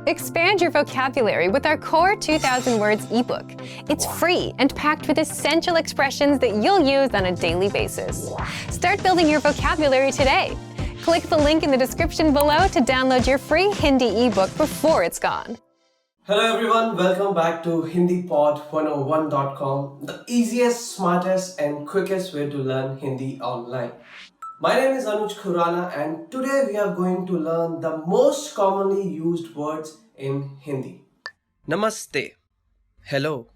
Expand your vocabulary with our Core 2000 Words ebook. It's free and packed with essential expressions that you'll use on a daily basis. Start building your vocabulary today. Click the link in the description below to download your free Hindi ebook before it's gone. Hello everyone, welcome back to HindiPod101.com, the easiest, smartest and quickest way to learn Hindi online. My name is Anuj Khurana and today we are going to learn the most commonly used words in Hindi. Namaste. Hello.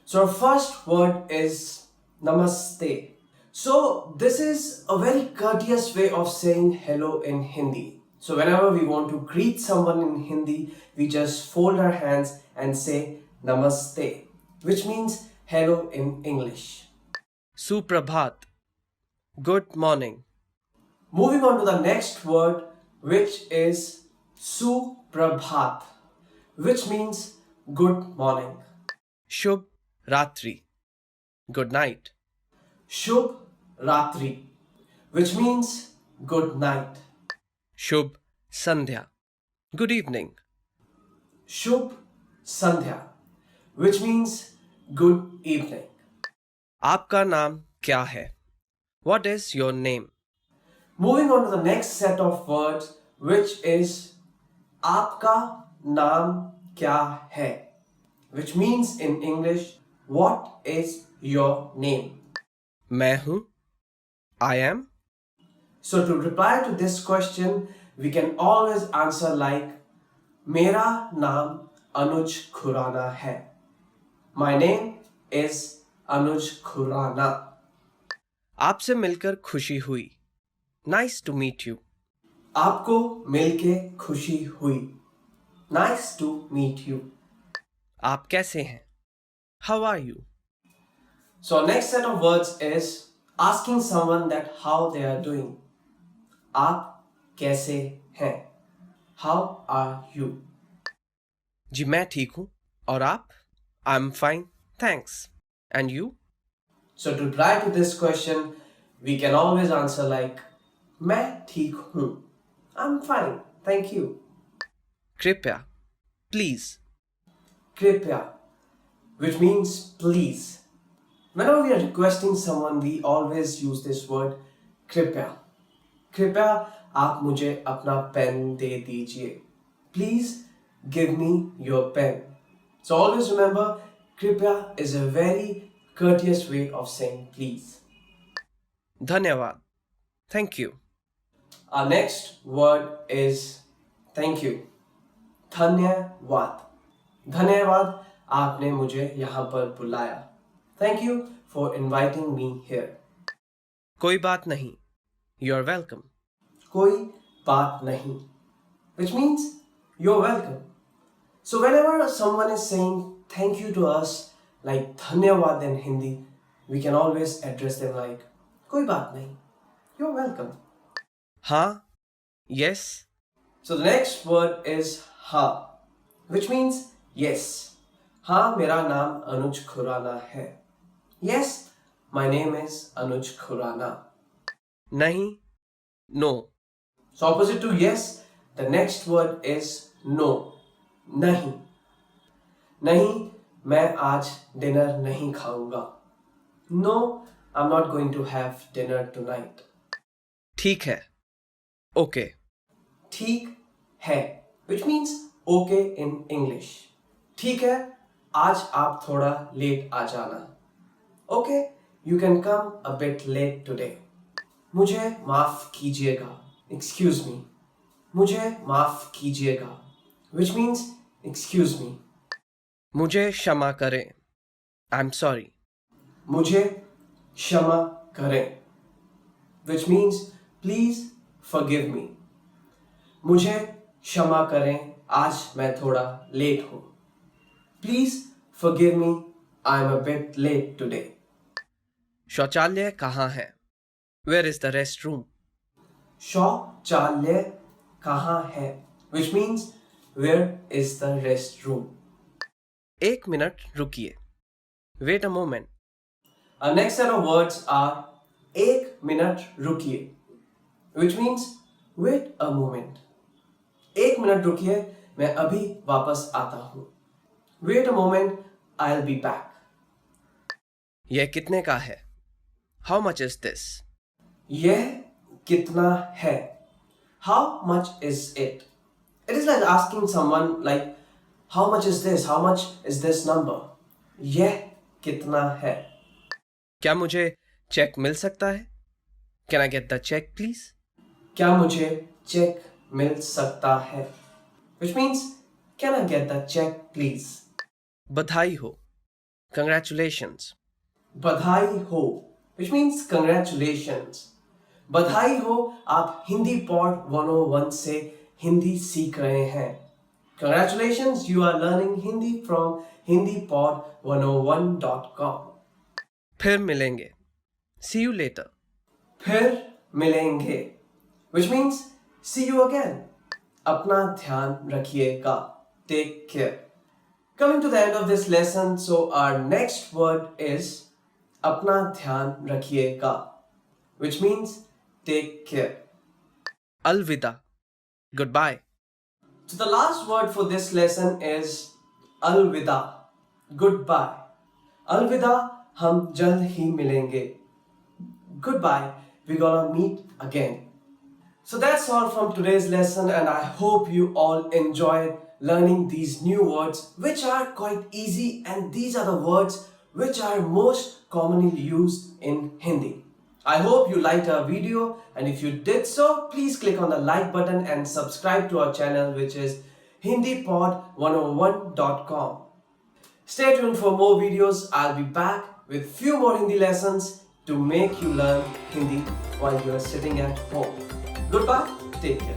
So our first word is Namaste. So this is a very courteous way of saying hello in Hindi. So whenever we want to greet someone in Hindi, we just fold our hands and say Namaste, which means hello in English. Suprabhat. Good morning. Moving on to the next word, which is Suprabhat, which means good morning. Shubh Ratri. Good night. Shubh Ratri, which means good night. Shubh Sandhya. Good evening. Shubh Sandhya, which means good evening. आपका नाम क्या है? What is your name? Moving on to the next set of words, which is आपका नाम क्या है, which means in English, what is your name? मैं हूँ. I am. So to reply to this question, we can always answer like मेरा नाम अनुज खुराना है. My name is Anuj Khurana. आपसे मिलकर खुशी हुई. Nice to meet you. आपको मिलके खुशी हुई. Nice to meet you. आप कैसे हैं? How are you? So our next set of words is asking someone that how they are doing. आप कैसे हैं? How are you? जी मैं ठीक हूँ. और आप? I'm fine. Thanks. And you? So to reply to this question, we can always answer like मैं ठीक हूँ. I'm fine. Thank you. कृपया. Please. कृपया, which means please. Whenever we are requesting someone, we always use this word कृपया. कृपया आप मुझे अपना पेन दे दीजिए. Please give me your pen. So always remember, कृपया is a very courteous way of saying please. धन्यवाद. Thank you. Our next word is thank you. धन्यवाद. धन्यवाद आपने मुझे यहाँ पर बुलाया. Thank you for inviting me here. कोई बात नहीं. You're welcome. कोई बात नहीं, which means you're welcome. So whenever someone is saying thank you to us, like धन्यवाद in Hindi, we can always address them like कोई बात नहीं. You're welcome. हाँ. Yes. So the next word is हाँ, which means yes. हाँ मेरा नाम अनुज खुराना है. Yes, my name is Anuj Khurana. नहीं. No. So opposite to yes, the next word is no. नहीं. नहीं, मैं आज dinner नहीं खाऊंगा. No, I'm not going to have dinner tonight. ठीक है. Okay. ठीक है, which means okay in English. ठीक है, आज आप थोड़ा late आ जाना. Okay, you can come a bit late today. मुझे माफ कीजिएगा. Excuse me. मुझे माफ कीजिएगा, which means excuse me. मुझे क्षमा करें. I'm sorry. मुझे क्षमा करें, which means please forgive me. मुझे क्षमा करें, आज मैं थोड़ा लेट हूँ. Please forgive me, I'm a bit late today. शौचालय कहाँ है? Where is the restroom? शौचालय कहाँ है, which means where is the restroom. एक मिनट रुकिए. Wait a moment. Our next set of words are एक मिनट रुकिए, which means wait a moment. एक मिनट रुकिए मैं अभी वापस आता हूँ. Wait a moment, I'll be back. यह कितने का है? How much is this? यह कितना है? How much is it? It is like asking someone like, how much is this? How much is this number? यह कितना है? क्या मुझे चेक मिल सकता है? Can I get the check, please? क्या मुझे चेक मिल सकता है? Which means, can I get the check please? बधाई हो. Congratulations. बधाई हो, which means congratulations. बधाई हो, आप हिंदी पॉड 101 से हिंदी सीख रहे हैं. Congratulations, you are learning Hindi from hindipod101.com. फिर मिलेंगे. See you later. फिर मिलेंगे, which means see you again. अपना ध्यान रखिएगा. Take care. Coming to the end of this lesson, so our next word is अपना ध्यान रखिएगा, which means take care. Alvida. Goodbye. So the last word for this lesson is अलविदा, goodbye. अलविदा, हम जल्द ही मिलेंगे. Goodbye, we're gonna meet again. So that's all from today's lesson, and I hope you all enjoyed learning these new words, which are quite easy, and these are the words which are most commonly used in Hindi. I hope you liked our video, and if you did so, please click on the like button and subscribe to our channel, which is hindipod101.com. Stay tuned for more videos. I'll be back with few more Hindi lessons to make you learn Hindi while you are sitting at home. Goodbye, take care.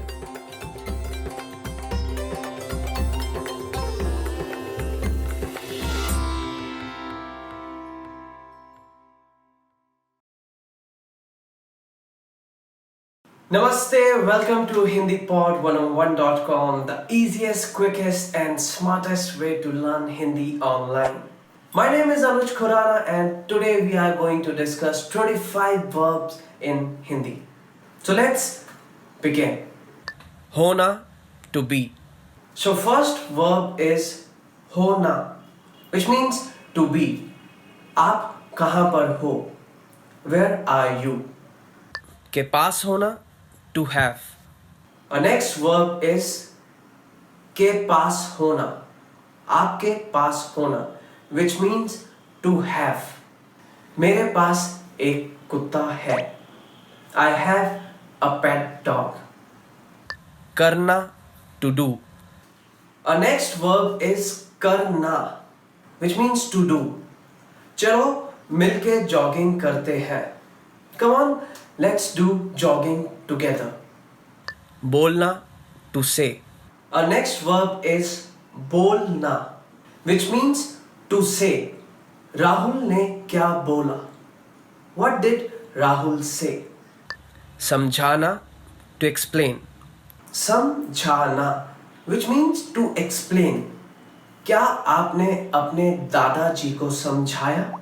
Namaste, welcome to HindiPod101.com, the easiest, quickest and smartest way to learn Hindi online. My name is Anuj Khurana, and today we are going to discuss 25 verbs in Hindi. So let's begin. Hona. To be. So first verb is hona, which means to be. आप कहाँ पर हो? Where are you? के पास होना. To have. Our next verb is के पास होना, आपके पास होना, which means to have. मेरे पास एक कुत्ता है. I have a pet dog. करना. To do. Our next verb is करना, which means to do. चलो मिलके jogging करते हैं. Come on, let's do jogging together. बोलना. To say. Our next verb is बोलना, which means to say. Rahul ने क्या बोला? What did Rahul say? समझाना. To explain. समझाना, which means to explain. क्या आपने अपने दादाजी को समझाया?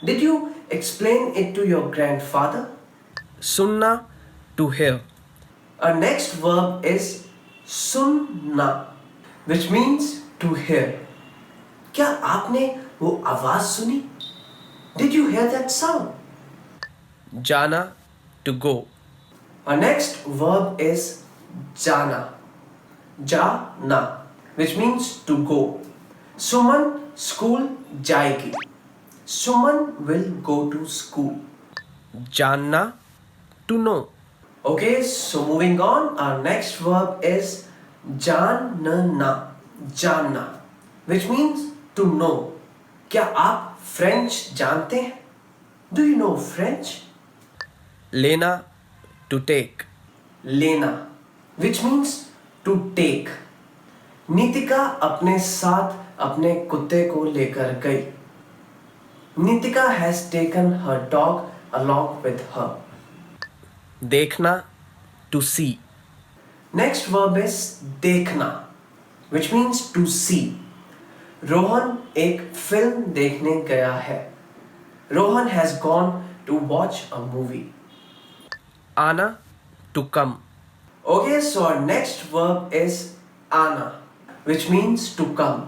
Did you explain it to your grandfather? सुनना. To hear. Our next verb is सुनना, which means to hear. क्या आपने वो आवाज सुनी? Did you hear that sound? जाना. To go. Our next verb is जाना, जाना, which means to go. Suman school जाएगी. सुमन will go to school. जानना. To know. Okay, so moving on, our next verb is जानना, जानना, which means to know. क्या आप French जानते हैं? Do you know French? लेना. To take. लेना, which means to take. Nitika अपने साथ अपने कुत्ते को लेकर गई. Nitika has taken her dog along with her. देखना. To see. Next verb is देखना, which means to see. Rohan एक फिल्म देखने गया है. Rohan has gone to watch a movie. आना. To come. Okay, so our next verb is आना, which means to come.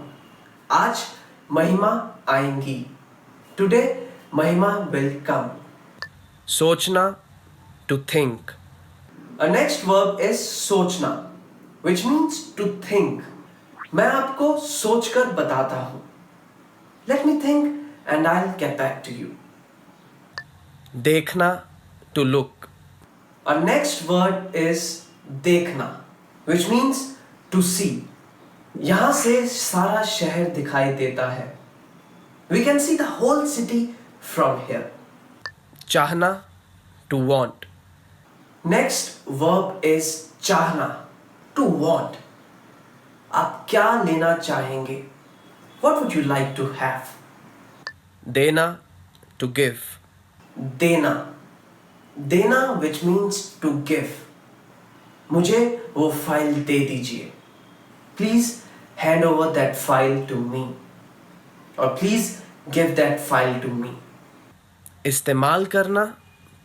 आज महिमा आएंगी. Today महिमा will come. सोचना, to think. A next verb is सोचना, which means to think. मैं आपको सोचकर बताता हूँ. Let me think and I'll get back to you. देखना, to look. Our next word is देखना, which means to see. यहाँ से सारा शहर दिखाई देता है. We can see the whole city from here. चाहना, to want. Next verb is चाहना, to want. आप क्या लेना चाहेंगे? What would you like to have? देना, to give. देना, देना which means to give. मुझे वो फाइल दे दीजिए. Please hand over that file to me. Or please give that file to me. इस्तेमाल करना,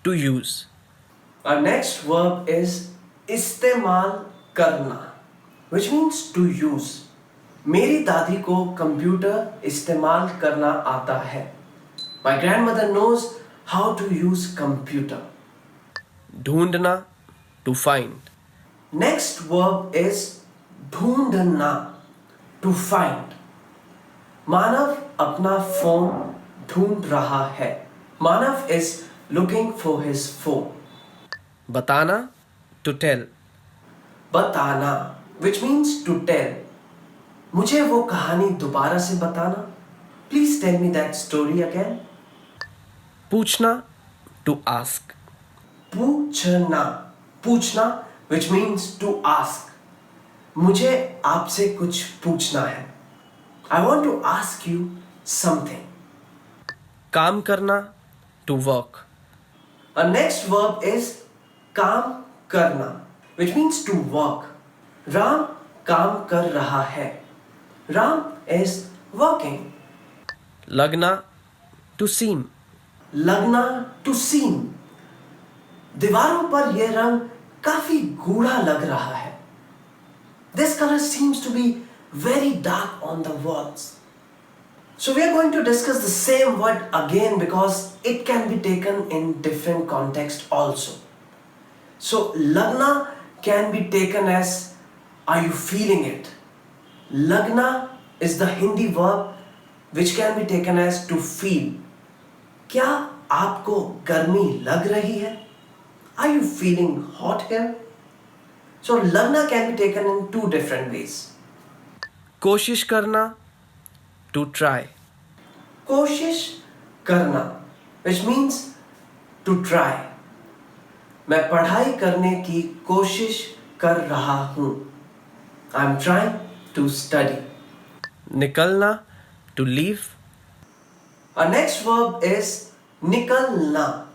to use. Our next verb is इस्तेमाल करना, which means to use. मेरी दादी को कंप्यूटर इस्तेमाल करना आता है. My grandmother knows how to use computer. ढूंढना, to find. Next verb is ढूंढना, to find. मानव अपना फोन ढूंढ रहा है. मानव is looking for his phone. बताना, to tell. बताना, which means to tell. मुझे वो कहानी दोबारा से बताना. Please tell me that story again. पूछना, to ask. पूछना, पूछना which means to ask. मुझे आपसे कुछ पूछना है. I want to ask you something. काम करना, to work. Our next verb is काम करना, which means to work. Ram काम कर रहा है. Ram is working. लगना, to seem. लगना, to seem. दीवारों पर यह रंग काफी गूढ़ा लग रहा है. This color seems to be very dark on the walls. So we are going to discuss the same word again because it can be taken in different context also. So lagna can be taken as are you feeling it? Lagna is the Hindi verb which can be taken as to feel. क्या आपको गर्मी लग रही है? Are you feeling hot here? So lagna can be taken in two different ways. कोशिश करना, to try. कोशिश करना, which means to try. मैं पढ़ाई करने की कोशिश कर रहा हूँ. I'm trying to study. निकलना, to leave. Our next verb is निकलना,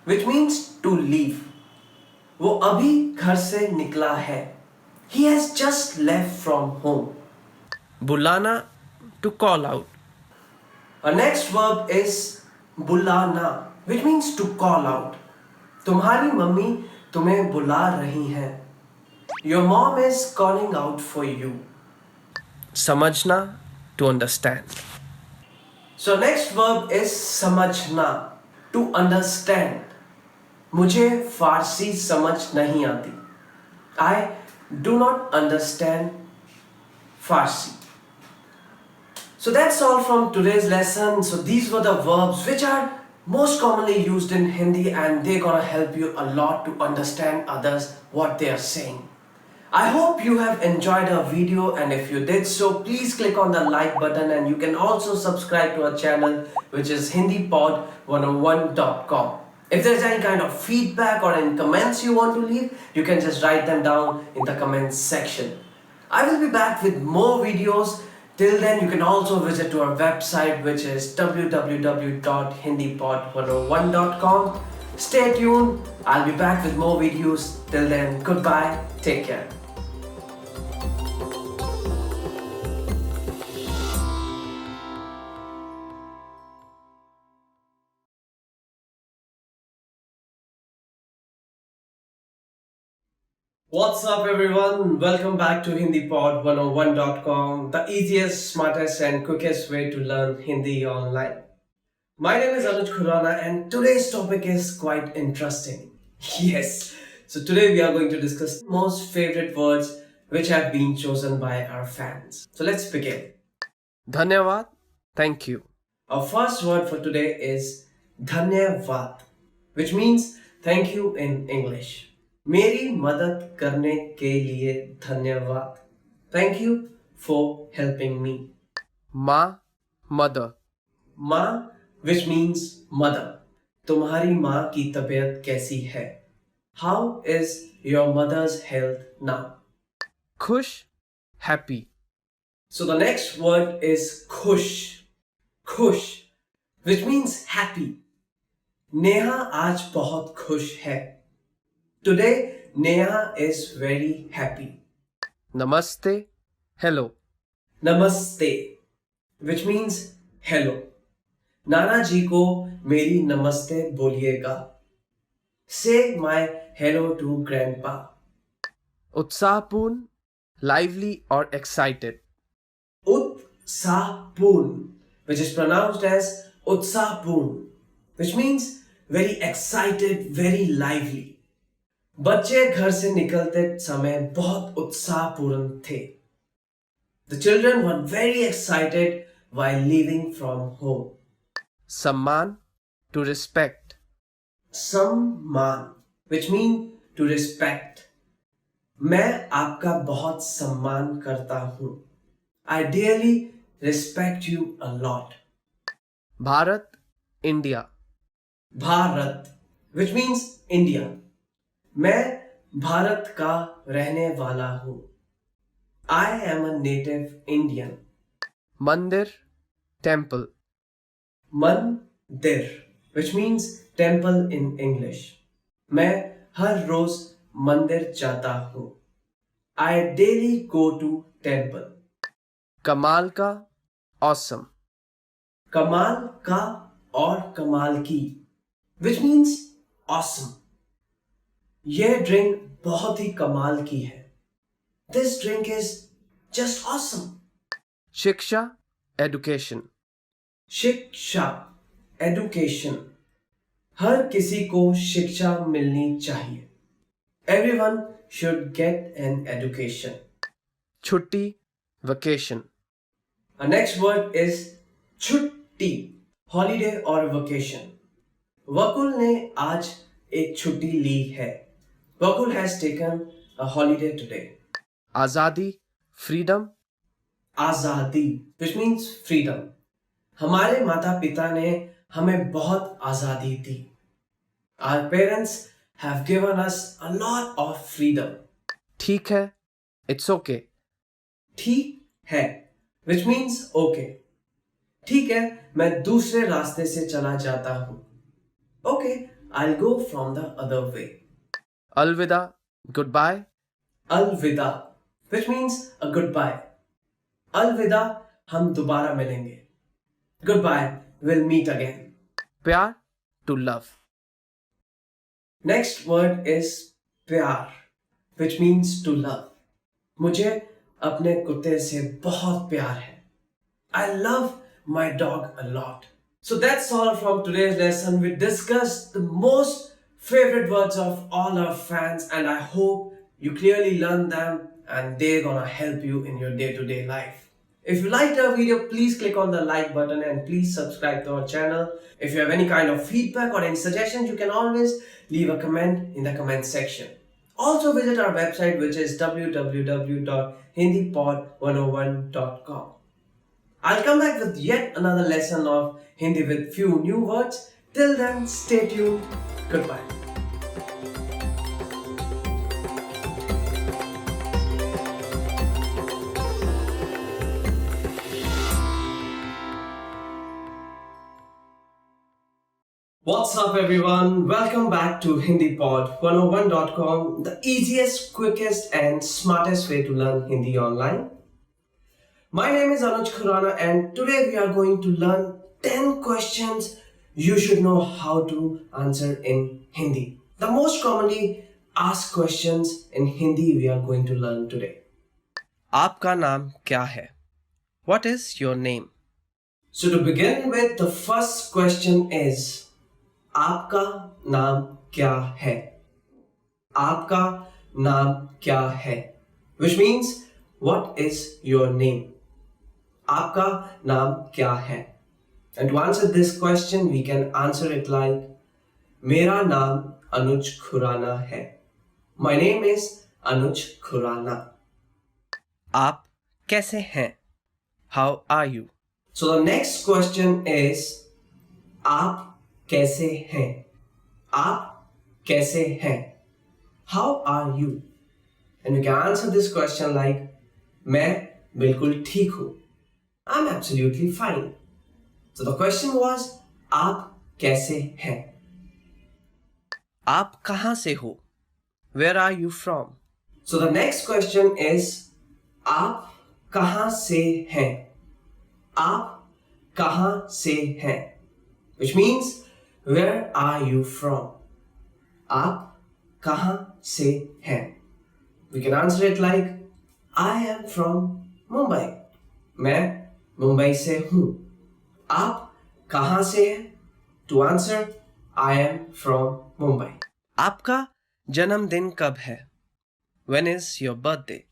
which means to leave. वो अभी घर से निकला है. He has just left from home. बुलाना, to call out. Our next verb is बुलाना, which means to call out. तुम्हारी मम्मी तुम्हें बुला रही हैं. Your mom is calling out for you. समझना, to understand. So next verb is समझना, to understand. मुझे फारसी समझ नहीं आती. I do not understand Farsi. So that's all from today's lesson. So these were the verbs which are most commonly used in Hindi and they're gonna help you a lot to understand others what they are saying. I hope you have enjoyed our video and if you did so, please click on the like button and you can also subscribe to our channel which is hindipod101.com. If there's any kind of feedback or any comments you want to leave, you can just write them down in the comments section. I will be back with more videos. Till then, you can also visit to our website which is www.hindipod101.com. Stay tuned. I'll be back with more videos. Till then, goodbye. Take care. What's up, everyone? Welcome back to HindiPod101.com, the easiest, smartest, and quickest way to learn Hindi online. My name is Anuj Khurana, and today's topic is quite interesting. Yes, so today we are going to discuss most favorite words which have been chosen by our fans. So let's begin. धन्यवाद. Thank you. Our first word for today is धन्यवाद, which means thank you in English. मेरी मदद करने के लिए धन्यवाद. Thank you for helping me. माँ, mother. माँ, which means mother. तुम्हारी माँ की तबीयत कैसी है? How is your mother's health now? खुश, happy. So the next word is khush. Khush, which means happy. Neha आज बहुत खुश है. Today, Neha is very happy. Namaste, hello. Namaste, which means hello. नाना जी को मेरी नमस्ते बोलिएगा. Say my hello to grandpa. उत्साहपूर्ण, lively or excited. Utsahpurn, which is pronounced as Utsahpurn, which means very excited, very lively. बच्चे घर से निकलते समय बहुत उत्साहपूर्ण थे. The children were very excited while leaving from home. सम्मान, to respect. सम्मान, which means to respect. मैं आपका बहुत सम्मान करता हूँ. I dearly respect you a lot. Bharat, India. Bharat, which means India. मैं भारत का रहने वाला हूँ. I am a native Indian. मंदिर, temple. मंदिर, which means temple in English. मैं हर रोज मंदिर जाता हूँ. I daily go to temple. कमाल का, awesome. कमाल का और कमाल की, which means awesome. यह ड्रिंक बहुत ही कमाल की है. This drink is just awesome. शिक्षा, education. शिक्षा, education. हर किसी को शिक्षा मिलनी चाहिए. Everyone should get an education. छुट्टी, vacation. Our next word is छुट्टी, holiday or vacation. वकुल ने आज एक छुट्टी ली है. Vakul has taken a holiday today. आजादी, freedom. आजादी, which means freedom. हमारे माता पिता ने हमें बहुत आजादी दी. Our parents have given us a lot of freedom. ठीक है, it's okay. ठीक है, which means okay. ठीक है, मैं दूसरे रास्ते से चला जाता हूँ. Okay, I'll go from the other way. अलविदा, goodbye. अलविदा, which means a goodbye. अलविदा, हम दोबारा मिलेंगे. Goodbye, we'll meet again. प्यार, to love. Next word is प्यार, which means to love. मुझे अपने कुत्ते से बहुत प्यार है. I love my dog a lot. So that's all from today's lesson. We discussed the most favorite words of all our fans, and I hope you clearly learned them and they're gonna help you in your day-to-day life. If you liked our video, please click on the like button and please subscribe to our channel. If you have any kind of feedback or any suggestions, you can always leave a comment in the comment section. Also visit our website, which is www.hindipod101.com. I'll come back with yet another lesson of Hindi with few new words. Till then, stay tuned. Goodbye. What's up, everyone? Welcome back to HindiPod101.com, the easiest, quickest, and smartest way to learn Hindi online. My name is Anuj Khurana, and today we are going to learn 10 questions you should know how to answer in Hindi. The most commonly ask questions in Hindi we are going to learn today. आपका नाम क्या है? What is your name? So to begin with, the first question is आपका नाम क्या है? आपका नाम क्या है? Which means what is your name? आपका नाम क्या है? And to answer this question, we can answer it like मेरा नाम अनुज खुराना है. My name is Anuj Khurana. आप कैसे हैं? How are you? So the next question is आप कैसे हैं? आप कैसे हैं? How are you? And we can answer this question like मैं बिल्कुल ठीक हूँ. I'm absolutely fine. So the question was आप कैसे हैं? आप कहाँ से हो? Where are you from? So the next question is आप कहाँ से हैं? आप कहाँ से हैं? Which means where are you from? आप कहाँ से हैं? We can answer it like I am from Mumbai. मैं मुंबई से हूँ. आप कहाँ से हैं? To answer, I am from Mumbai. आपका जन्मदिन कब है? When is your birthday?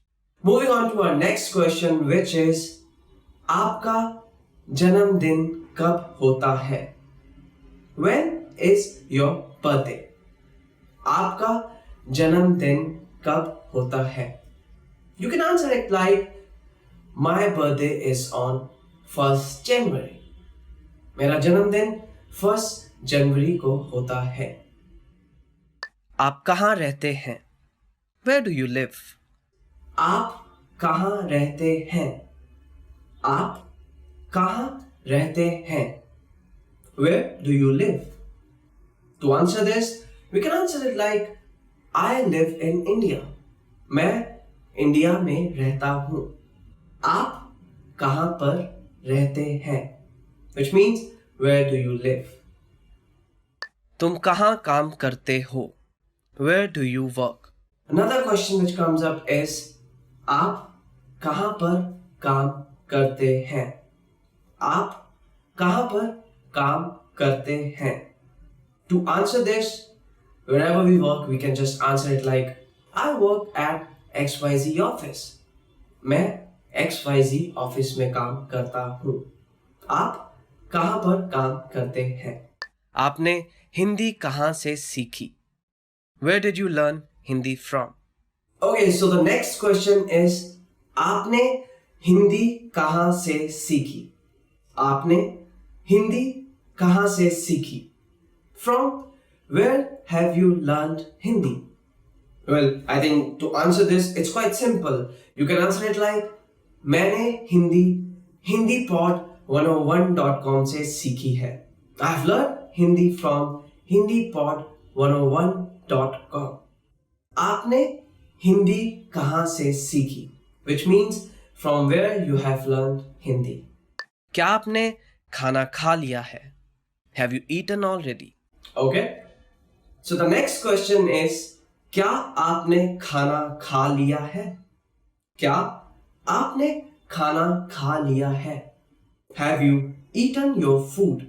Moving on to our next question, which is आपका जन्मदिन कब होता है? When is your birthday? आपका जन्मदिन कब होता है? You can answer it like my birthday is on 1st January. मेरा जन्मदिन 1st जनवरी को होता है. आप कहाँ रहते हैं? Where do you live? आप कहाँ रहते हैं? आप कहाँ रहते हैं? Where do you live? To answer this, we can answer it like I live in India. मैं इंडिया में रहता हूँ. आप कहाँ पर रहते हैं? Which means where do you live? तुम कहाँ काम करते हो? Where do you work? Another question which comes up is आप कहाँ पर काम करते हैं? आप कहाँ पर काम करते हैं? To answer this, wherever we work, we can just answer it like I work at XYZ office. मैं XYZ ऑफिस में काम करता हूँ. आप कहाँ पर काम करते हैं? आपने हिंदी कहाँ से सीखी? Where did you learn Hindi from? Okay, so the next question is आपने हिंदी कहाँ से सीखी? आपने हिंदी कहाँ से सीखी? From where have you learned Hindi? Well, I think to answer this, it's quite simple. You can answer it like मैंने Hindi hindipod101.com से सीखी है. I've learned Hindi from hindipod101.com. आपने हिंदी कहाँ से सीखी? Which means from where you have learned Hindi. क्या आपने खाना खा लिया है? Have you eaten already? Okay. So the next question is क्या आपने खाना खा लिया है? क्या आपने खाना खा लिया है? Have you eaten your food?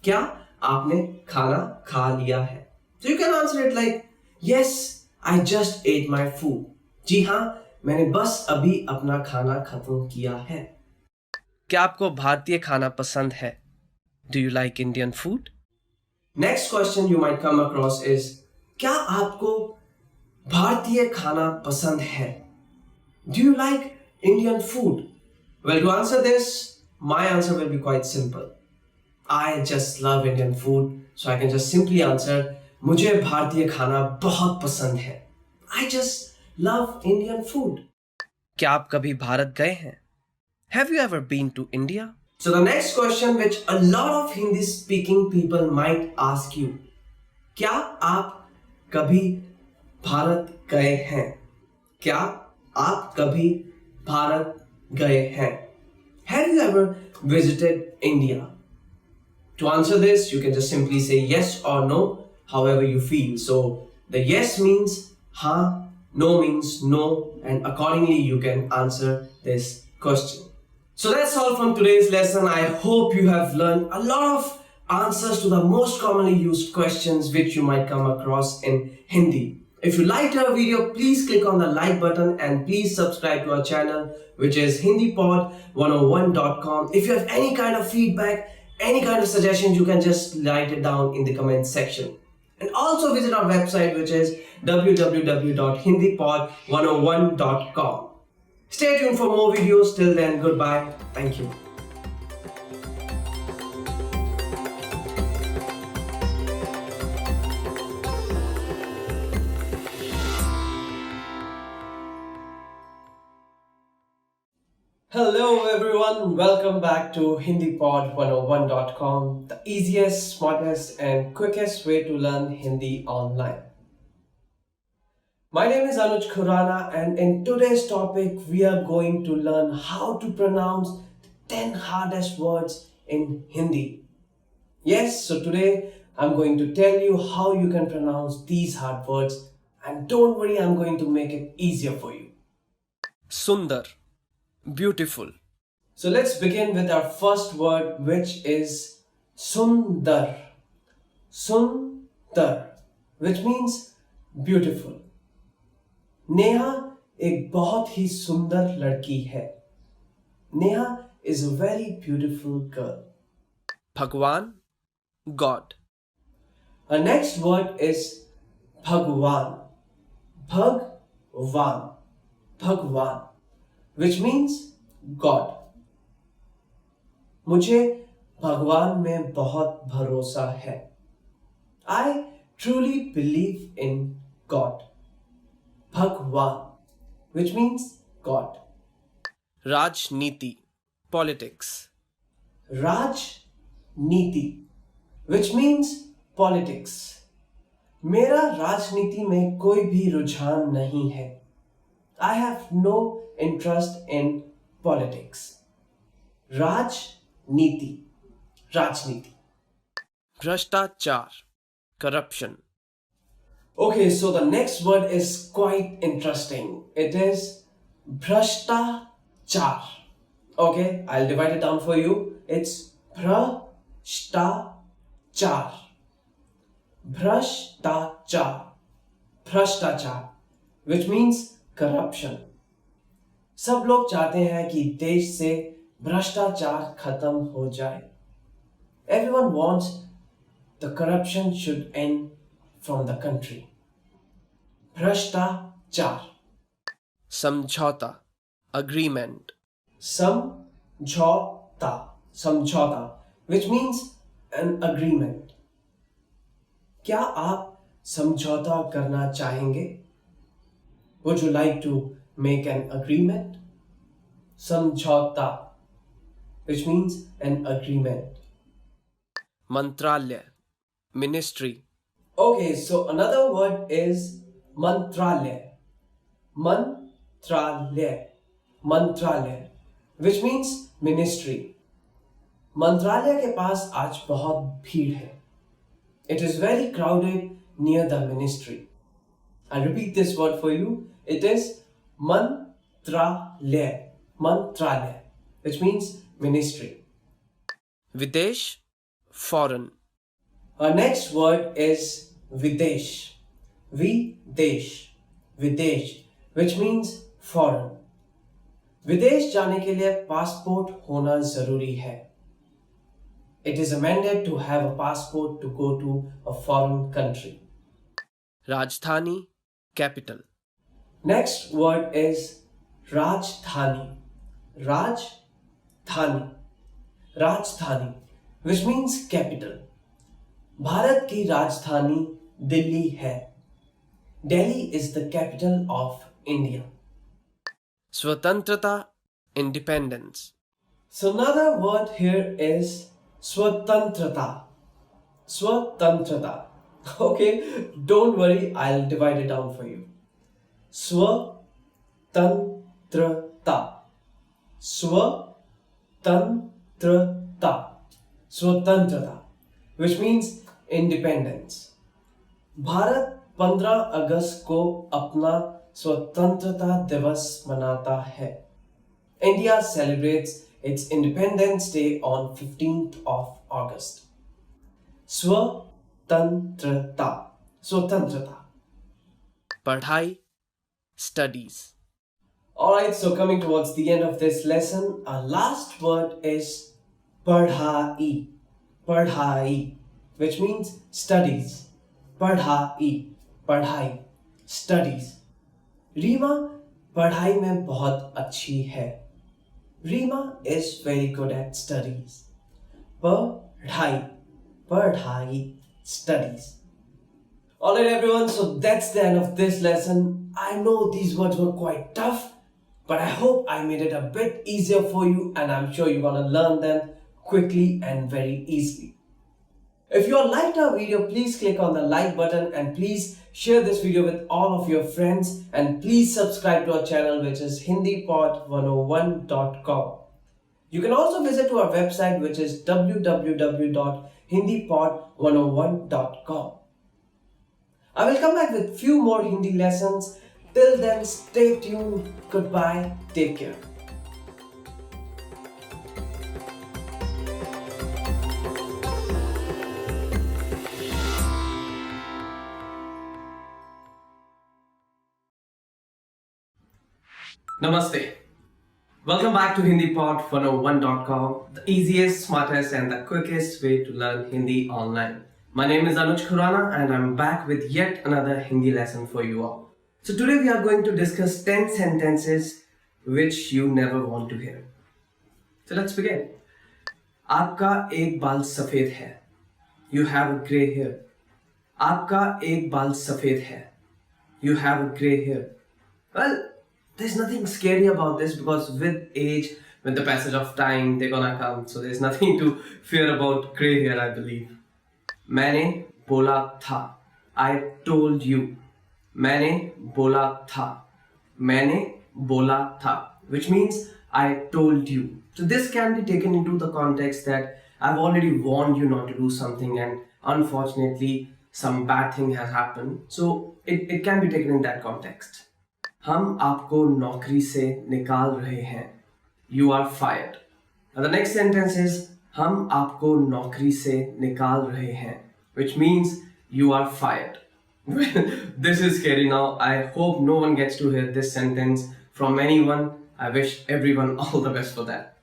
क्या आपने खाना खा लिया है? So you can answer it like yes, I just ate my food. जी हाँ, मैंने बस अभी अपना खाना खत्म किया है. क्या आपको भारतीय खाना पसंद है? Do you like Indian food? Next question you might come across is क्या आपको भारतीय खाना पसंद है? Do you like Indian food? Well, to answer this, my answer will be quite simple. I just love Indian food, so I can just simply answer मुझे भारतीय खाना बहुत पसंद है. I just love Indian food. क्या आप कभी भारत गए हैं? Have you ever been to India? So the next question which a lot of Hindi speaking people might ask you, क्या आप कभी भारत गए हैं? क्या आप कभी भारत गए हैं? Have you ever visited India? To answer this, you can just simply say yes or no, however you feel. So The yes means हाँ, no means no, and accordingly you can answer this question. So that's all from today's lesson. I hope you have learned a lot of answers to the most commonly used questions which you might come across in Hindi. If you liked our video, please click on the like button and please subscribe to our channel, which is hindipod101.com. If you have any kind of feedback, any kind of suggestions, you can just write it down in the comment section. And also visit our website, which is www.hindipod101.com. Stay tuned for more videos. Till then, goodbye. Thank you. Hello everyone, welcome back to HindiPod101.com, the easiest, smartest and quickest way to learn Hindi online. My name is Anuj Khurana and in today's topic we are going to learn how to pronounce the 10 hardest words in Hindi. Yes, so today I'm going to tell you how you can pronounce these hard words, and don't worry, I'm going to make it easier for you. Sundar. Beautiful. So let's begin with our first word, which is Sundar. Sundar, which means beautiful. Neha एक बहुत ही सुंदर लड़की है. Neha is a very beautiful girl. Bhagwan. God. Our next word is Bhagwan. Bhagwan. Bhagwan, which means God. मुझे भगवान में बहुत भरोसा है. I truly believe in God. Bhagwan, which means God. Rajniti. Politics. Rajniti, which means politics. मेरा राजनीति में कोई भी रुझान नहीं है. I have no interest in politics. Rajniti. Rajniti. Bhrashtachar. Corruption. Okay, so the next word is quite interesting. It is Bhrashtachar. Okay, I'll divide it down for you. It's Bhrashtachar. Bhrashtachar. Bhrashtachar, which means corruption. सब लोग चाहते हैं कि देश से भ्रष्टाचार खत्म हो जाए. Everyone wants the corruption should end from the country. Bhrashtachar. Samjhauta. Agreement. Samjhauta. Samjhauta, which means an agreement. क्या आप समझौता करना चाहेंगे? Would you like to make an agreement? Samjhauta, which means an agreement. Mantralaya. Ministry. Okay, so another word is mantralaya. Mantralaya. Mantralaya, which means ministry. मंत्रालय के पास आज बहुत भीड़ है. It is very crowded near the ministry. I'll repeat this word for you. It is mantralaya. Mantralaya, which means ministry. Videsh. Foreign. Our next word is Videsh. Videsh. Videsh, which means foreign. विदेश जाने के लिए passport होना जरूरी है. It is amended to have a passport to go to a foreign country. Rajdhani. Capital. Next word is Rajdhani. Rajdhani. Rajdhani, which means capital. Bharat की राजधानी दिल्ली है. Delhi is the capital of India. Swatantrata. Independence. So another word here is Swatantrata. Swatantrata. Okay, don't worry, I'll divide it down for you. Swatantrata. Swatantrata. Swatantrata, which means independence. Bharat 15 अगस्त को अपना स्वतंत्रता दिवस मनाता है। India celebrates its Independence Day on 15th of August. स्वतंत्रता, स्वतंत्रता। पढ़ाई, studies. Alright, so coming towards the end of this lesson, our last word is padhai. Padhai, which means studies. Padhai, padhai, studies. Reema पढ़ाई में बहुत अच्छी है. Reema is very good at studies. Padhai, padhai, studies. Alright everyone, so that's the end of this lesson. I know these words were quite tough, but I hope I made it a bit easier for you, and I'm sure you're gonna learn them quickly and very easily. If you all liked our video, please click on the like button and please share this video with all of your friends, and please subscribe to our channel, which is hindipod101.com. You can also visit to our website, which is www.hindipod101.com. I will come back with few more Hindi lessons. Till then, stay tuned. Goodbye. Take care. Namaste. Welcome back to HindiPod101.com, the easiest, smartest and the quickest way to learn Hindi online. My name is Anuj Khurana and I'm back with yet another Hindi lesson for you all. So today we are going to discuss 10 sentences which you never want to hear. So let's begin. आपका एक बाल सफेद है. You have a grey hair. आपका एक बाल सफेद है. You have a grey hair. Well, there's nothing scary about this because with age, with the passage of time, they're gonna come. So there's nothing to fear about grey hair, I believe. मैंने बोला था. I told you. मैंने बोला था. मैंने बोला था. Which means I told you. So this can be taken into the context that I've already warned you not to do something and unfortunately some bad thing has happened. So it can be taken in that context. हम आपको नौकरी से निकाल रहे हैं. You are fired. Now the next sentence is हम आपको नौकरी से निकाल रहे हैं, which means you are fired. This is scary now. I hope no one gets to hear this sentence from anyone. I wish everyone all the best for that.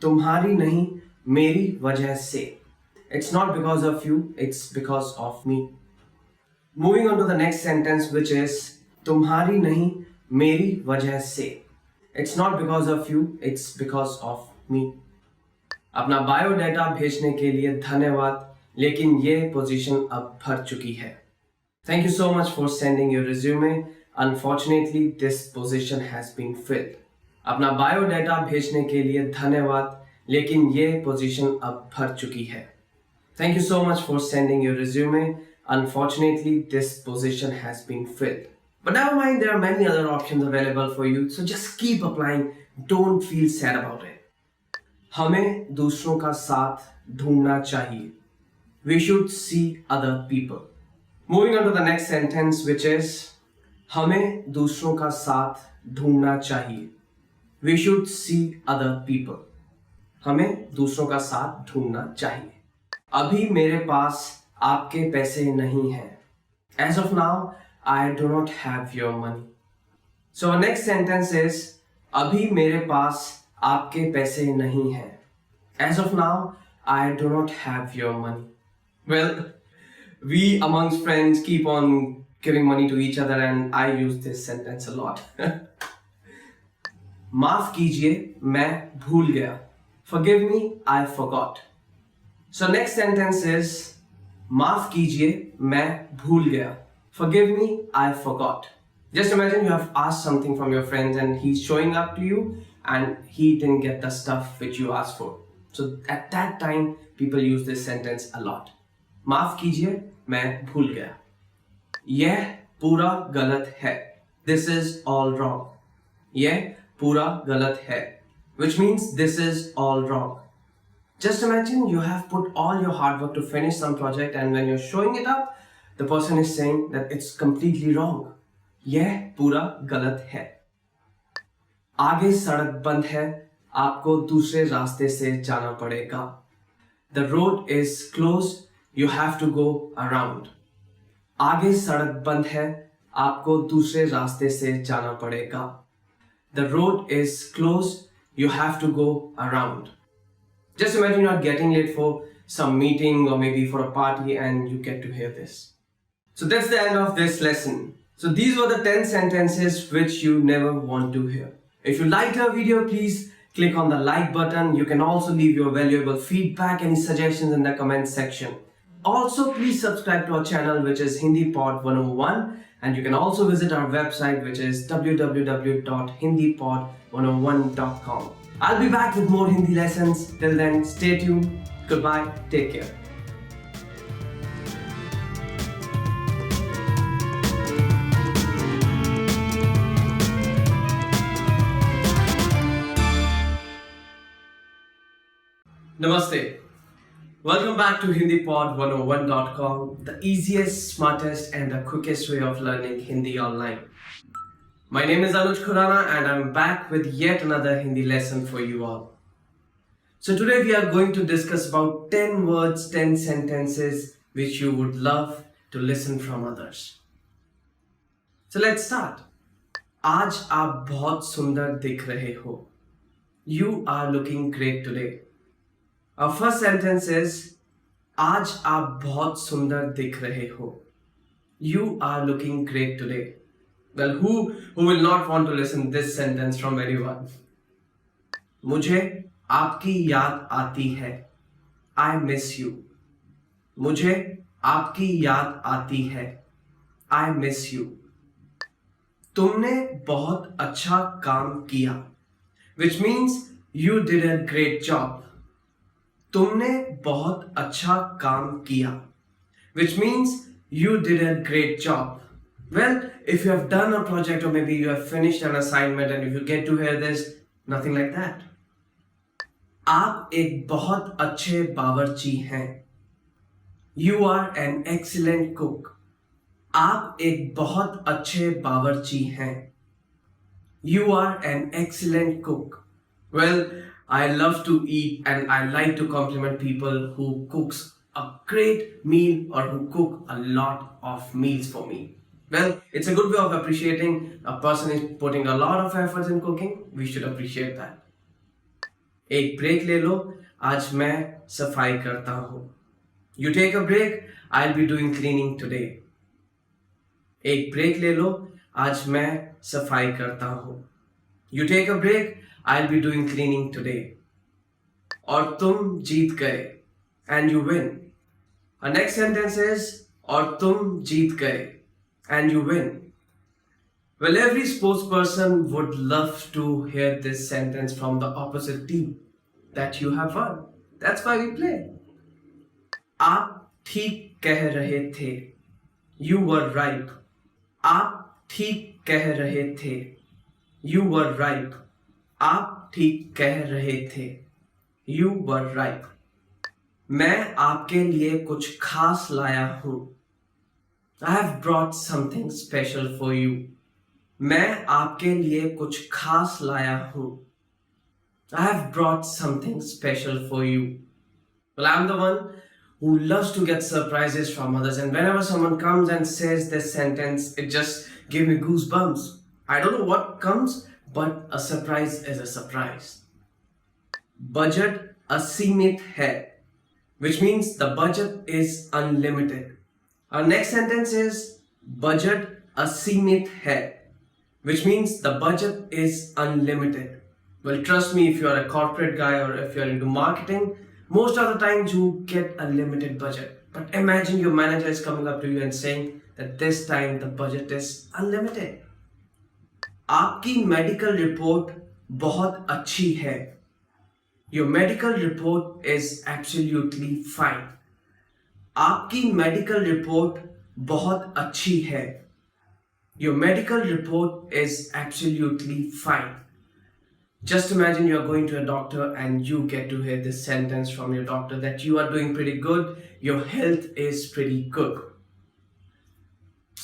तुम्हारी नहीं, मेरी वजह से. It's not because of you, it's because of me. Moving on to the next sentence, which is तुम्हारी नहीं, मेरी वजह से. It's not because of you, it's because of me. अपना बायोडाटा भेजने के लिए धन्यवाद, लेकिन ये पोजीशन अब भर चुकी है. Thank you so much for sending your resume. Unfortunately, this position has been filled. अपना बायोडाटा भेजने के लिए धन्यवाद, लेकिन ये पोजीशन अब भर चुकी है. Thank you so much for sending your resume. Unfortunately, this position has been filled. But never mind, there are many other options available for you, so just keep applying. Don't feel sad about it. हमें दूसरों का साथ ढूंढना चाहिए. We should see other people. Moving on to the next sentence, which is हमें दूसरों का साथ ढूंढना चाहिए. We should see other people. हमें दूसरों का साथ ढूंढना चाहिए. अभी मेरे पास आपके पैसे नहीं हैं. As of now, I do not have your money. So our next sentence is अभी मेरे पास आपके पैसे नहीं हैं. As of now, I do not have your money. Well, we amongst friends keep on giving money to each other and I use this sentence a lot. माफ कीजिए, मैं भूल गया. Forgive me, I forgot. So next sentence is माफ कीजिए, मैं भूल गया. Forgive me, I forgot. Just imagine you have asked something from your friends and he's showing up to you and he didn't get the stuff which you asked for. So at that time, people use this sentence a lot. माफ कीजिए, मैं भूल गया. यह पूरा गलत है. This is all wrong. यह पूरा गलत है. Which means this is all wrong. Just imagine you have put all your hard work to finish some project and when you're showing it up, the person is saying that it's completely wrong. यह पूरा गलत है. आगे सड़क बंद है, आपको दूसरे रास्ते से जाना पड़ेगा. The road is closed, you have to go around. आगे सड़क बंद है, आपको दूसरे रास्ते से जाना पड़ेगा. The road is closed, you have to go around. Just imagine you are getting late for some meeting or maybe for a party and you get to hear this. So that's the end of this lesson. So these were the 10 sentences which you never want to hear. If you liked our video, please click on the like button. You can also leave your valuable feedback, any suggestions in the comment section. Also, please subscribe to our channel, which is Hindi Pod 101, and you can also visit our website, which is www.hindipod101.com. I'll be back with more Hindi lessons. Till then, stay tuned. Goodbye. Take care. Namaste. Welcome back to HindiPod101.com, the easiest, smartest and the quickest way of learning Hindi online. My name is Anuj Khurana and I'm back with yet another Hindi lesson for you all. So today we are going to discuss about 10 words, 10 sentences which you would love to listen from others. So let's start. आज आप बहुत सुंदर दिख रहे हो. You are looking great today. Our first sentence is आज आप बहुत सुंदर दिख रहे हो. You are looking great today. Well, who will not want to listen this sentence from anyone? मुझे आपकी याद आती है. I miss you. मुझे आपकी याद आती है. I miss you. तुमने बहुत अच्छा काम किया. Which means you did a great job. तुमने बहुत अच्छा काम किया. Which means you did a great job. Well, if you have done a project or maybe you have finished an assignment and if you get to hear this, nothing like that. आप एक बहुत अच्छे बावर्ची हैं. You are an excellent cook. आप एक बहुत अच्छे बावर्ची हैं. You are an excellent cook. Well, I love to eat and I like to compliment people who cooks a great meal or who cook a lot of meals for me. Well, it's a good way of appreciating a person is putting a lot of efforts in cooking. We should appreciate that. एक break ले लो, आज मैं सफाई करता हूँ. You take a break, I'll be doing cleaning today. एक break ले लो, आज मैं सफाई करता हूँ. You take a break, I'll be doing cleaning today. और तुम जीत गए. And you win. Our next sentence is और तुम जीत गए. And you win. Well, every sports person would love to hear this sentence from the opposite team that you have won. That's why we play. आप ठीक कह रहे थे. You were right. आप ठीक कह रहे थे. You were right. आप ठीक कह रहे थे. You were right. मैं आपके लिए कुछ खास लाया हूँ. I have brought something special for you. मैं आपके लिए कुछ खास लाया हूँ. I have brought something special for you. Well, I'm the one who loves to get surprises from others, and whenever someone comes and says this sentence, it just gives me goosebumps. I don't know what comes, but a surprise is a surprise. Budget असीमित है, which means the budget is unlimited. Our next sentence is budget असीमित है, which means the budget is unlimited. Well, trust me, if you are a corporate guy or if you are into marketing, most of the times you get a limited budget. But imagine your manager is coming up to you and saying that this time the budget is unlimited. आपकी medical report बहुत अच्छी है. Your medical report is absolutely fine. आपकी medical report बहुत अच्छी है. Your medical report is absolutely fine. Just imagine you are going to a doctor and you get to hear this sentence from your doctor that you are doing pretty good, your health is pretty good.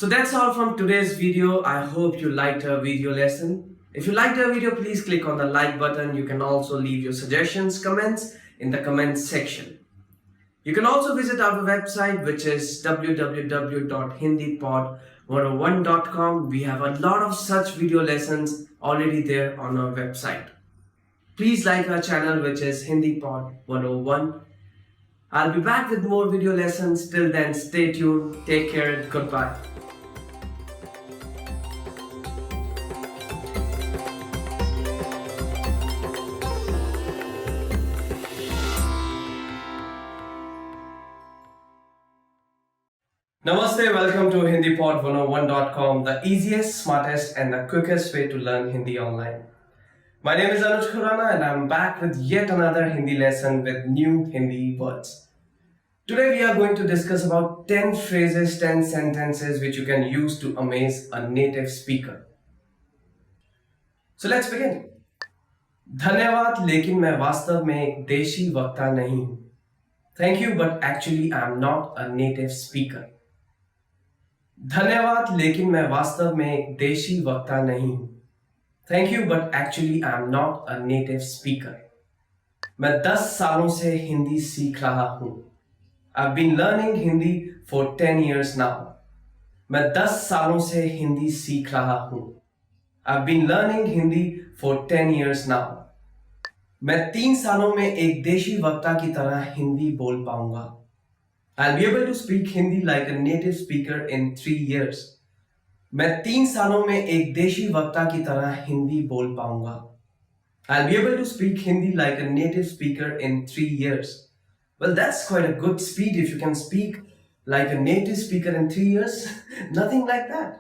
So that's all from today's video. I hope you liked our video lesson. If you liked our video, please click on the like button. You can also leave your suggestions, comments in the comments section. You can also visit our website, which is www.hindipod101.com. We have a lot of such video lessons already there on our website. Please like our channel, which is HindiPod 101. I'll be back with more video lessons. Till then, stay tuned, take care, and goodbye. Namaste, welcome to HindiPod101.com, the easiest, smartest, and the quickest way to learn Hindi online. My name is Anuj Khurana and I'm back with yet another Hindi lesson with new Hindi words. Today we are going to discuss about 10 phrases, 10 sentences which you can use to amaze a native speaker. So let's begin. धन्यवाद, लेकिन मैं वास्तव में एक देशी वक्ता नहीं हूँ. Thank you, but actually I am not a native speaker. धन्यवाद, लेकिन मैं वास्तव में एक देशी वक्ता नहीं हूँ. Thank you, but actually I am not a native speaker. मैं 10 सालों से हिंदी सीख रहा हूँ. I've been learning Hindi for 10 years now. मैं 10 सालों से हिंदी सीख रहा हूँ. I've been learning Hindi for 10 years now. मैं 3 सालों में एक देशी वक्ता की तरह हिंदी बोल पाऊंगा. I'll be able to speak Hindi like a native speaker in 3 years. मैं 3 सालों में एक देशी वक्ता की तरह हिंदी बोल पाऊंगा. I'll be able to speak Hindi like a native speaker in 3 years. Well, that's quite a good speed if you can speak like a native speaker in 3 years. Nothing like that.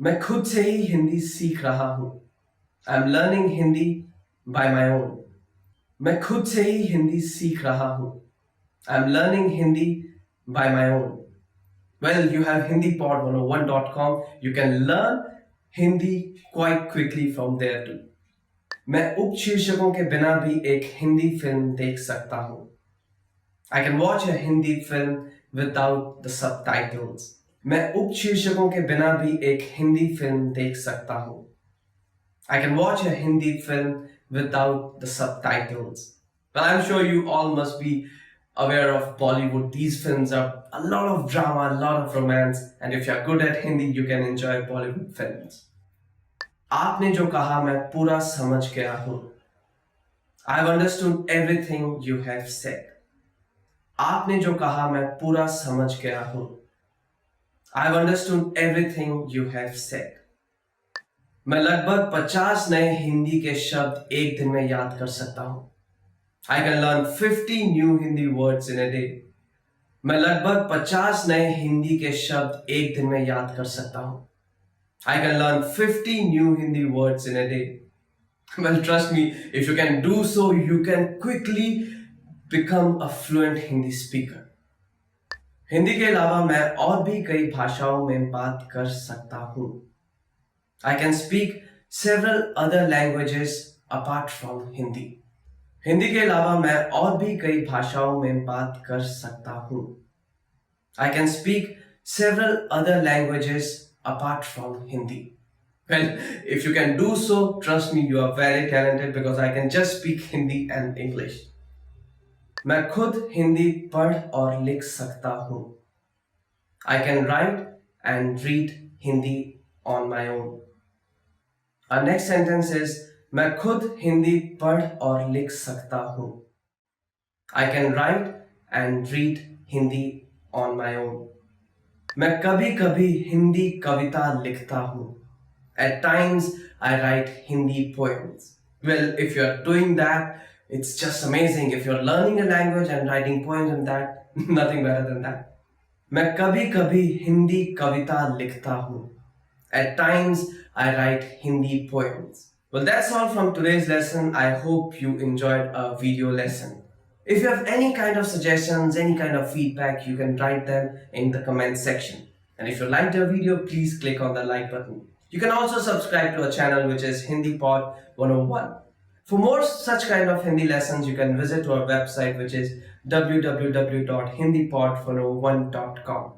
मैं खुद से ही हिंदी सीख रहा हूँ. I'm learning Hindi by my own. मैं खुद से ही हिंदी सीख रहा हूँ. I'm learning Hindi by my own. Well, you have HindiPod101.com. You can learn Hindi quite quickly from there too. मैं उपशीर्षकों के बिना भी एक हिंदी फिल्म देख सकता हूँ. I can watch a Hindi film without the subtitles. मैं उपशीर्षकों के बिना भी एक हिंदी फिल्म देख सकता हूँ. I can watch a Hindi film without the subtitles. Well, I'm sure you all must be aware of Bollywood. These films are a lot of drama, a lot of romance, and if you're good at Hindi, you can enjoy Bollywood films. आपने जो कहा मैं पूरा समझ गया हूँ. I've understood everything you have said. आपने जो कहा मैं पूरा समझ गया हूँ. I've understood everything you have said. मैं लगभग 50 नए हिंदी के शब्द एक दिन में याद कर सकता हूँ. I can learn 50 new Hindi words in a day. मैं लगभग 50 नए हिंदी के शब्द एक दिन में याद कर सकता हूँ. I can learn 50 new Hindi words in a day. Well, trust me, if you can do so, you can quickly become a fluent Hindi speaker. Hindi के अलावा मैं और भी कई भाषाओं में बात कर सकता हूँ. I can speak several other languages apart from Hindi. Hindi के अलावा मैं और भी कई भाषाओं में बात कर सकता हूँ. I can speak several other languages apart from Hindi. Well, if you can do so, trust me, you are very talented because I can just speak Hindi and English. मैं खुद हिंदी पढ़ और लिख सकता हूँ. I can write and read Hindi on my own. Our next sentence is मैं खुद हिंदी पढ़ और लिख सकता हूँ. I can write and read Hindi on my own. मैं कभी कभी हिंदी कविता लिखता हूँ. At times I write Hindi poems. Well, if you're doing that, it's just amazing. If you're learning a language and writing poems and that, nothing better than that. मैं कभी कभी हिंदी कविता लिखता हूँ. At times I write Hindi poems. Well, that's all from today's lesson. I hope you enjoyed our video lesson. If you have any kind of suggestions, any kind of feedback, you can write them in the comment section. And if you liked our video, please click on the like button. You can also subscribe to our channel, which is HindiPod 101. For more such kind of Hindi lessons, you can visit our website, which is www.hindipod101.com.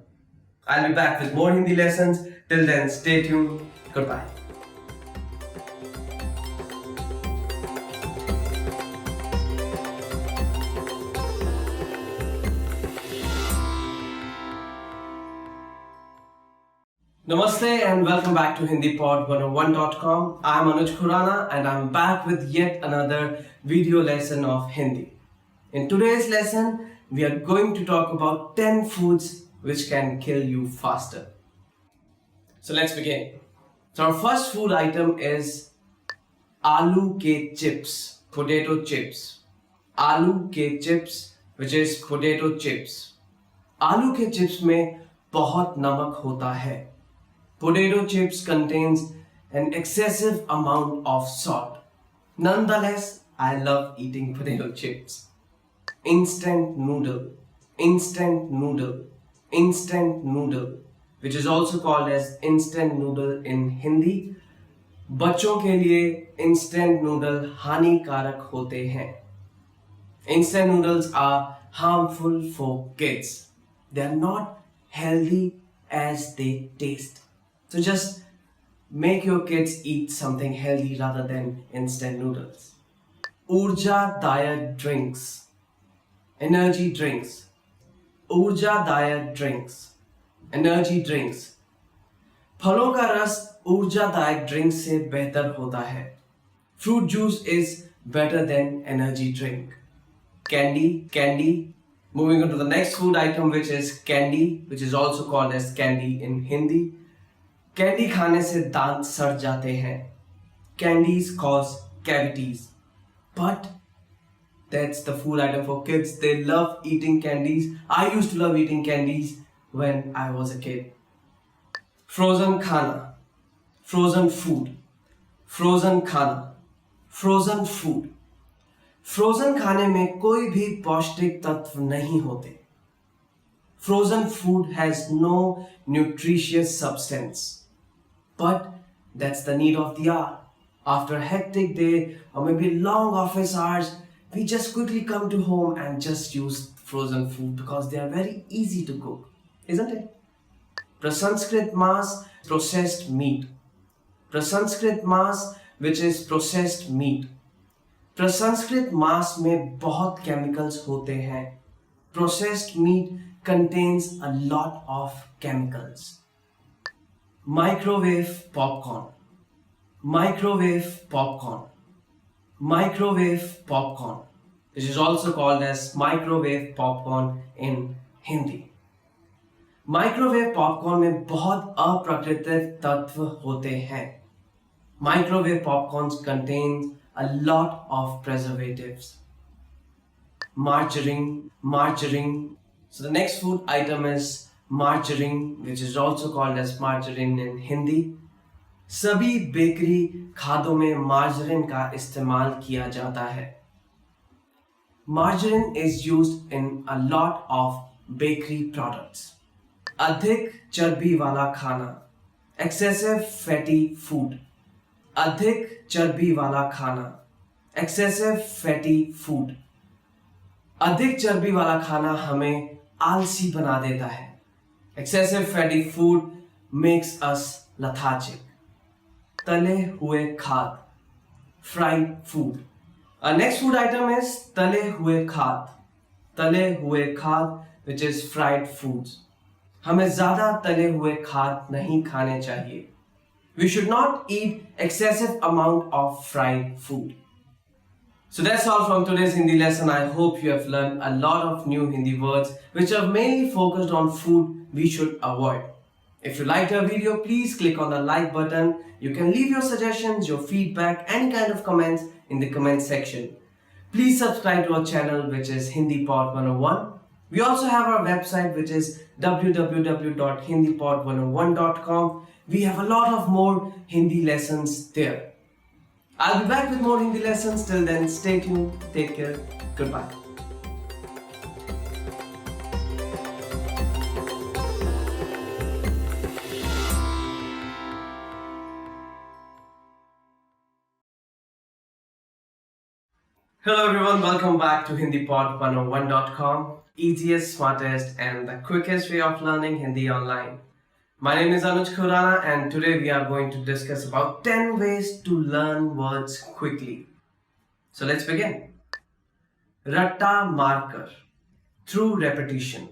I'll be back with more Hindi lessons. Till then, stay tuned. Goodbye. Namaste and welcome back to HindiPod101.com. I'm Anuj Khurana and I'm back with yet another video lesson of Hindi. In today's lesson, we are going to talk about 10 foods which can kill you faster. So let's begin. So our first food item is aloo ke chips, potato chips. Aloo ke chips, which is potato chips. आलू के chips में बहुत नमक होता है. Potato chips contains an excessive amount of salt. Nonetheless, I love eating potato chips. Instant noodle, instant noodle, instant noodle, which is also called as instant noodle in Hindi. बच्चों के लिए instant noodle हानिकारक होते हैं. Instant noodles are harmful for kids. They are not healthy as they taste. So just make your kids eat something healthy rather than instant noodles. Urja diet drinks, energy drinks. Urja diet drinks, energy drinks. फलों का रस ऊर्जादायक drink से बेहतर होता है. Fruit juice is better than energy drink. Candy. Moving on to the next food item, which is candy, which is also called as candy in Hindi. Candy खाने से दांत सड़ जाते हैं. Candies cause cavities. But that's the food item for kids. They love eating candies. I used to love eating candies when I was a kid. Frozen khana, frozen food, frozen khana, frozen food. Frozen खाने में कोई भी पौष्टिक तत्व नहीं होते. Frozen food has no nutritious substance. But that's the need of the hour. After a hectic day or maybe long office hours, we just quickly come to home and just use frozen food because they are very easy to cook, isn't it? Prasanskrit mas, processed meat. Prasanskrit mas, which is processed meat. प्रसंस्कृत मांस में बहुत chemicals होते हैं. Processed meat contains a lot of chemicals. Microwave popcorn, microwave popcorn, microwave popcorn, which is also called as microwave popcorn in Hindi. Microwave popcorn में बहुत अप्राकृतिक तत्व होते हैं. Microwave popcorns contain a lot of preservatives. Margarine. So the next food item is margarine, which is also called as margarine in Hindi. सभी bakery खाद्यों में margarine का इस्तेमाल किया जाता है. Margarine is used in a lot of bakery products. अधिक चर्बी वाला खाना, excessive fatty food. अधिक चर्बी वाला खाना, excessive fatty food. अधिक चर्बी वाला खाना हमें आलसी बना देता है. Excessive fatty food makes us lethargic. तले हुए खाद, fried food. Our next food item is तले हुए खाद. तले हुए खाद, which is fried foods. हमें ज़्यादा तले हुए खाद नहीं खाने चाहिए. We should not eat excessive amount of fried food. So that's all from today's Hindi lesson. I hope you have learned a lot of new Hindi words which are mainly focused on food we should avoid. If you liked our video, please click on the like button. You can leave your suggestions, your feedback, any kind of comments in the comment section. Please subscribe to our channel, which is Hindi Pod 101. We also have our website, which is www.hindipod101.com. We have a lot of more Hindi lessons there. I'll be back with more Hindi lessons. Till then, stay tuned. Take care. Goodbye. Hello everyone, welcome back to HindiPod101.com, easiest, smartest and the quickest way of learning Hindi online. My name is Anuj Khurana and today we are going to discuss about 10 ways to learn words quickly. So let's begin. Ratta marker, through repetition.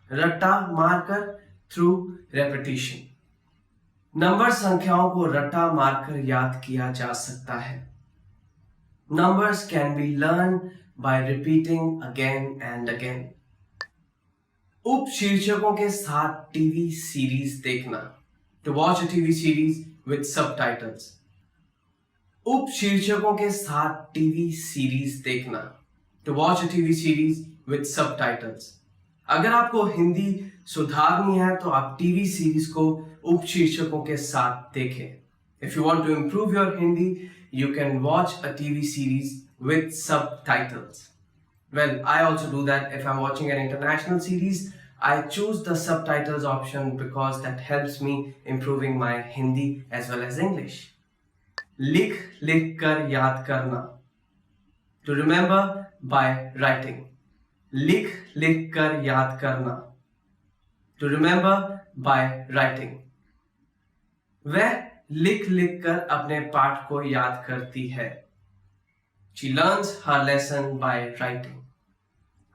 Ratta marker, through repetition. Number संख्याओं को रट्टा मारकर याद किया जा सकता है. Numbers can be learned by repeating again and again. उपशीर्षकों के साथ टीवी सीरीज देखना. To watch a TV series with subtitles. उपशीर्षकों के साथ टीवी सीरीज देखना. To watch a TV series with subtitles. अगर आपको हिंदी सुधारनी है तो आप टीवी सीरीज को उपशीर्षकों के साथ देखें. If you want to improve your Hindi, you can watch a TV series with subtitles. Well, I also do that. If I'm watching an international series, I choose the subtitles option because that helps me improving my Hindi as well as English. लिख लिख कर याद करना. To remember by writing. लिख लिख कर याद करना. To remember by writing. वह लिख लिख कर अपने पाठ को याद करती है. She learns her lesson by writing.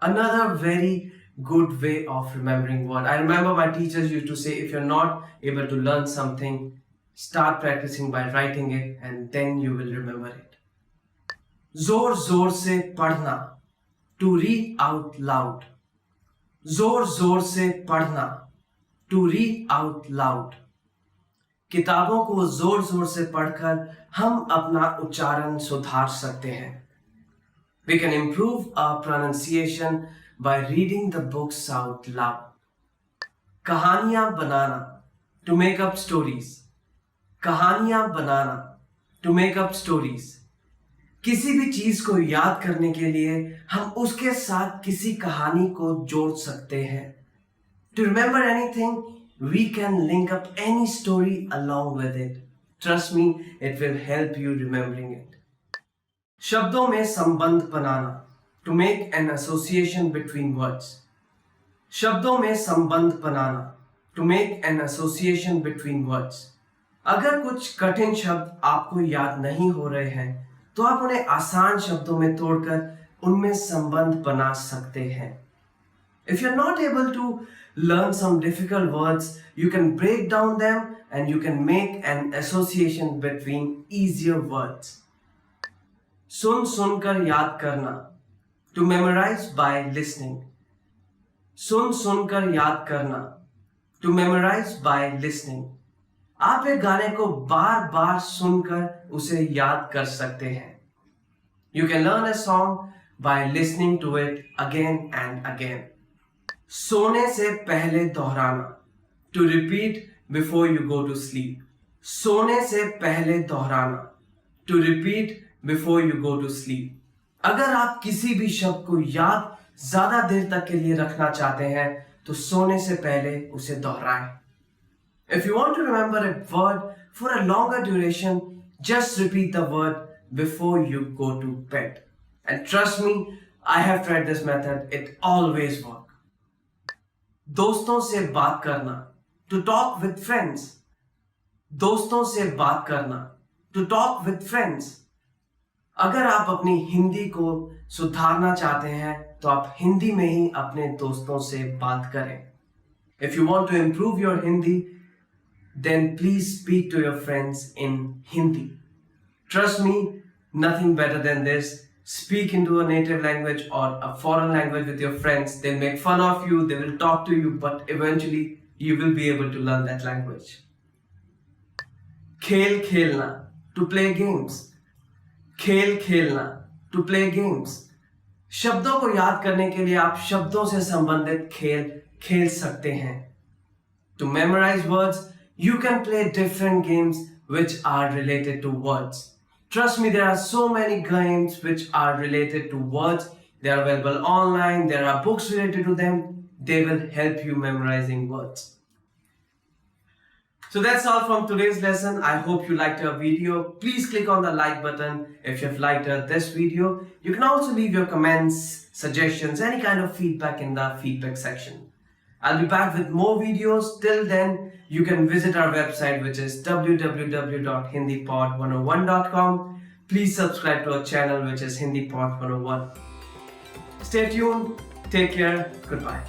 Another very good way of remembering word. I remember my teachers used to say, if you're not able to learn something, start practicing by writing it and then you will remember it. जोर जोर से पढ़ना. To read out loud. जोर जोर से पढ़ना. To read out loud. किताबों को जोर जोर से पढ़कर हम अपना उच्चारण सुधार सकते हैं. We can improve our pronunciation by reading the books out loud. कहानियां बनाना. To make up stories. कहानियां बनाना. To make up stories. किसी भी चीज को याद करने के लिए हम उसके साथ किसी कहानी को जोड़ सकते हैं. To remember anything, we can link up any story along with it. Trust me, it will help you remembering it. शब्दों में संबंध बनाना. To make an association between words. शब्दों में संबंध बनाना. To make an association between words. अगर कुछ कठिन शब्द आपको याद नहीं हो रहे हैं तो आप उन्हें आसान शब्दों में तोड़कर उनमें संबंध बना सकते हैं. If you're not able to learn some difficult words, you can break down them and you can make an association between easier words. सुन सुनकर याद करना. To memorize by listening. सुन सुनकर याद करना. To memorize by listening. आप एक गाने को बार बार सुनकर उसे याद कर सकते हैं. You can learn a song by listening to it again and again. सोने से पहले दोहराना. To repeat before you go to sleep. सोने से पहले दोहराना. To repeat before you go to sleep. अगर आप किसी भी शब्द को याद ज्यादा देर तक के लिए रखना चाहते हैं तो सोने से पहले उसे दोहराएं. If you want to remember a word for a longer duration, just repeat the word before you go to bed. And trust me, I have tried this method. It always works. दोस्तों से बात करना. To talk with friends. दोस्तों से बात करना. To talk with friends. अगर आप अपनी हिंदी को सुधारना चाहते हैं तो आप हिंदी में ही अपने दोस्तों से बात करें. If you want to improve your Hindi, then please speak to your friends in Hindi. Trust me, nothing better than this. Speak into a native language or a foreign language with your friends. They'll make fun of you, they will talk to you, but eventually you will be able to learn that language. खेल खेलना. To play games. खेल खेलना. To play games. शब्दों को याद करने के लिए आप शब्दों से संबंधित खेल खेल सकते हैं. To memorize words, you can play different games which are related to words. Trust me, there are so many games which are related to words. They are available online. There are books related to them. They will help you memorizing words. So that's all from today's lesson. I hope you liked our video. Please click on the like button if you've liked this video. You can also leave your comments, suggestions, any kind of feedback in the feedback section. I'll be back with more videos. Till then, you can visit our website, which is www.hindipod101.com. Please subscribe to our channel, which is HindiPod101. Stay tuned. Take care. Goodbye.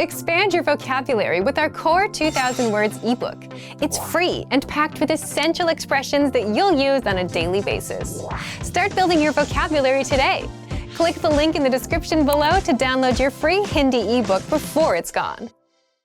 Expand your vocabulary with our Core 2000 Words ebook. It's free and packed with essential expressions that you'll use on a daily basis. Start building your vocabulary today. Click the link in the description below to download your free Hindi ebook before it's gone.